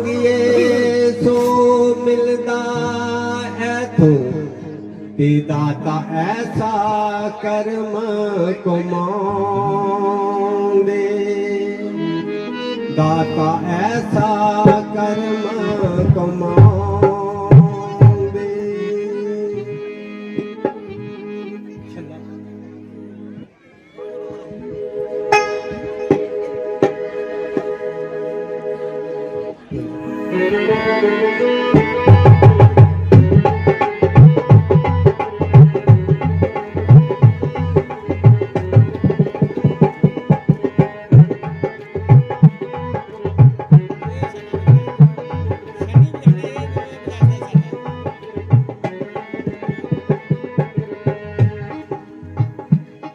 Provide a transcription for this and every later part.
ਮੰਗੀਏ ਸੋ ਮਿਲਦਾ ਐ ਤੂੰ ਤੇ ਦਾਤਾ ਐਸਾ ਕਰਮ ਕਮਾਉਂਦੇ दाता ऐसा कर्म कमाਉਂਦੇ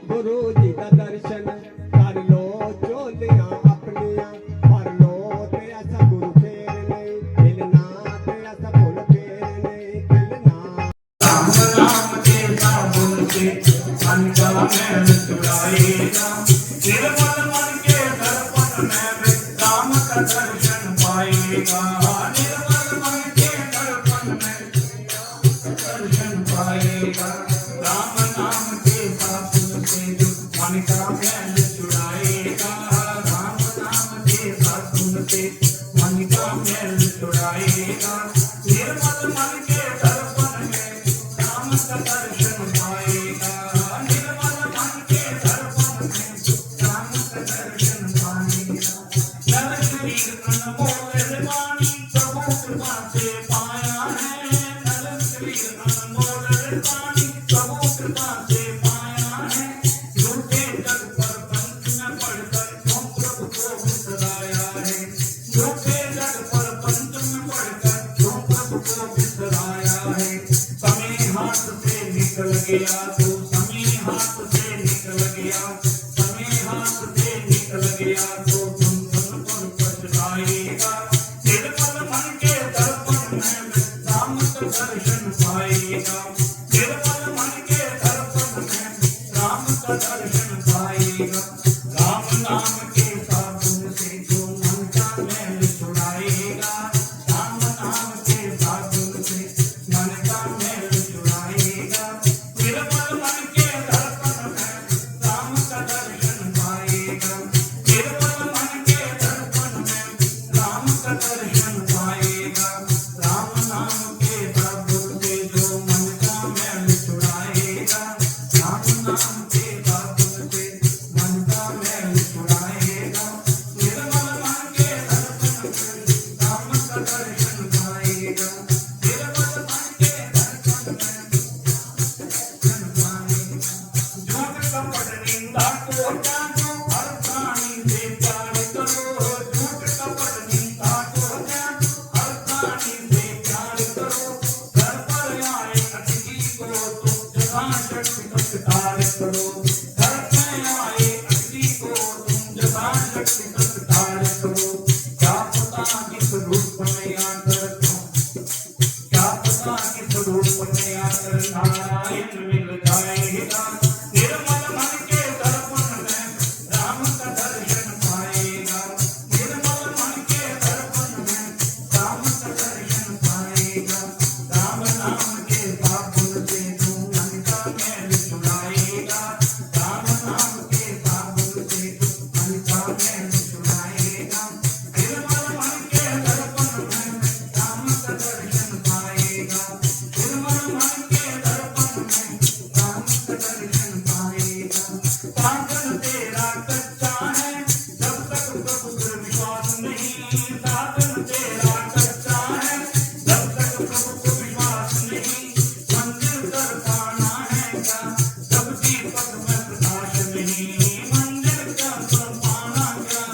गुरु जी का दर्शन कर लो चोलियां अपनियां भर लो ते ऐसा गुरु फेर नहीं खिलना ते ऐसा फुल फेर नहीं खिलना राम नाम के साबुन से मन का मैल छुड़ाएगा निर्मल मन के दर्पण में भी राम का दर्शन पाएगा निर्मल मन के दर्पण में दर्शन पाएगा राम नाम के साबुन से मन का मैल छुड़ाएगा राम नाम के साबुन से मन का मैल छुड़ाएगा निर्मल मन के दर्पण में राम का दर्शन पाएगा निर्मल मन के दर्पण में राम का दर्शन पाएगा नर शरीर तन मोर वाणी प्रभु कृपा से पाया है नर शरीर तन मोर वाणी प्रभु कृपा से पाया है झूठे जग पर पंथ में पढ़कर तुम प्रभु को बिसराया है झूठे जग पर पंथ में पढ़कर तुम प्रभु को बिसराया है समय हाथ से निकल गया तो समय हाथ से निकल गया समय हाथ से निकल गया तो तुम पर पछताएगा निर्मल मन के दर्पण में राम का दर्शन पाएगा निर्मल मन के दर्पण में राम का दर्शन पाएगा राम नाम के साबुन से जो मन का मैल छुड़ाएगा राम नाम के साबुन से मन का मैल छुड़ाएगा निर्मल मन के दर्पण में राम का दर्शन पाएगा निर्मल मन के दर्पण में राम का दर्शन पाएगा राम नाम के साबुन से जो मन का मैल छुड़ाएगा राम नाम के साबुन से मन का मैल छुड़ाएगा निर्मल मन के दर्पण में राम का दर्शन पाएगा निर्मल मन के दर्पण में झूठ कपट निंदा को त्यागो हर प्राणी से प्यार करो झूठ कपट निंदा को त्यागो हर प्राणी से प्यार करो घर पर आए अतिथि को तुम यथाशक्ति सत्कार करो घर में आए अतिथि को तुम यथाशक्ति सत्कार करो क्या पता किस रूप में आकर क्या पता किस रूप में आकर नारायण मिल जाएगा निर्मल मन के दर्पण में राम का दर्शन पाएगा निर्मल मन के दर्पण में राम का दर्शन पाएगा राम नाम के साबुन से जो मन का मैल छुड़ाएगा राम नाम के साबुन से जो मन का मैल छुड़ाएगा निर्मल मन के दर्पण में राम का दर्शन पाएगा निर्मल मन के दर्पण में राम का दर्शन पाएगा साधन तेरा कच्चा है जब तक प्रभु पर विश्वास नहीं साधन तेरा कच्चा है जब तक प्रभु को विश्वास नहीं मंदिर कर पाना है क्या जब दीपक में प्रकाश नहीं मंदिर कर पाना क्या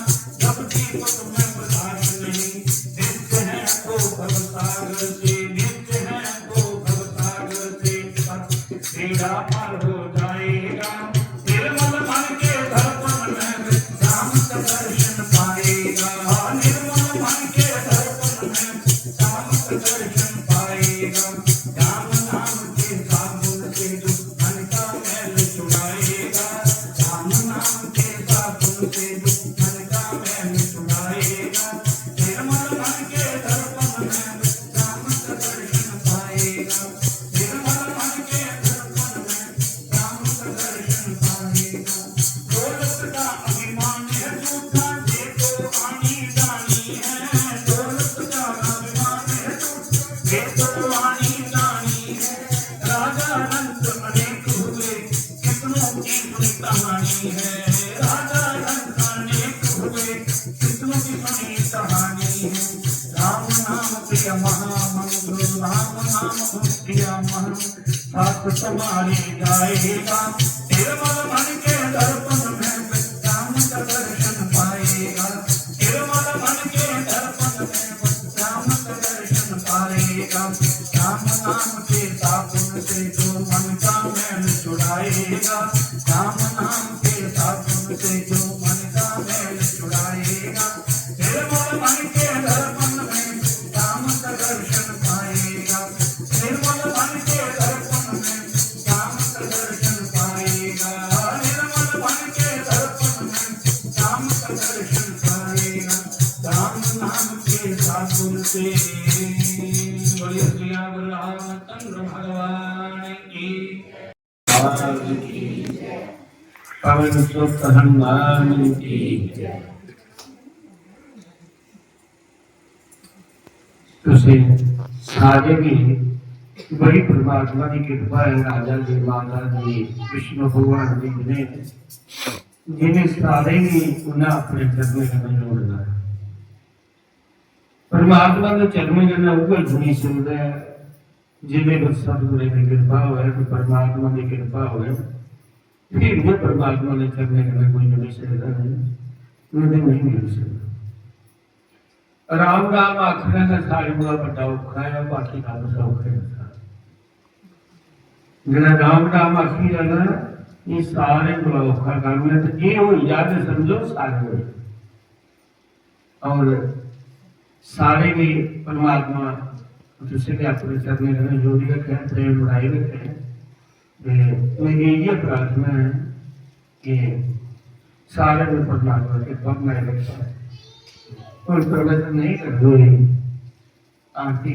जब दीपक में प्रकाश नहीं नित्य है तो भवसागर से नित्य है तो भवसागर से तेरा पार हो जाएगा निर्मल मन के दर्पण में राम का दर्शन पाएगा निर्मल मन के दर्पण में राम का दर्शन पाएगा राम नाम के साबुन से जो मन का मैल छुड़ाएगा राम नाम के साबुन से जो मन का मैल छुड़ाएगा निर्मल मन के राम नाम प्रिय महामंत्र राम नाम प्रिय मन साथ तुम्हारे जाएगा निर्मल मन के दर्पण में राम का दर्शन पाएगा निर्मल मन के दर्पण में राम का दर्शन पाएगा राम नाम के साबुन से जो मन का मैल छुड़ाएगा राम नाम के साबुन से जो मन का मैल छुड़ाएगा निर्मल मन के दर्पण में राम का दर्शन पाएगा निर्मल मन के दर्पण में राम का दर्शन पाएगा निर्मल मन के दर्पण में राम का दर्शन पाएगा राम नाम के साबुन से बोलिए श्री रामचंद्र भगवान की पवन सुत हनुमान की तुझे सारे भी बड़ी परमात्मा की कृपा है राजा जी माता जी विष्णु भगवान जी ने जिन्हें सारे भी उन्हें अपने चरण में जोड़ना है परमात्मा के चरण में ऊपर जुड़ी सुनता है जिन्हें सतगुरु की कृपा हो तो परमात्मा की कृपा हो फिर वो परमात्मा ने चरण में कोई जुड़ी सकता नहीं नहीं मिल सकता राम नाम आखने का सारे बड़ा बड़ा औखा है बाकी काम सौखे है जरा राम नाम आखी जाना ये सारे बड़ा औखा काम है तो ये हो याद समझो सारे हो और सारे भी परमात्मा दूसरे के अपने चरण में जोड़ी रखे प्रेम बढ़ाई रखे मेरी ये प्रार्थना है कि सारे में परमात्मा के पग में रखा कोई प्रवचन नहीं कर रही आरती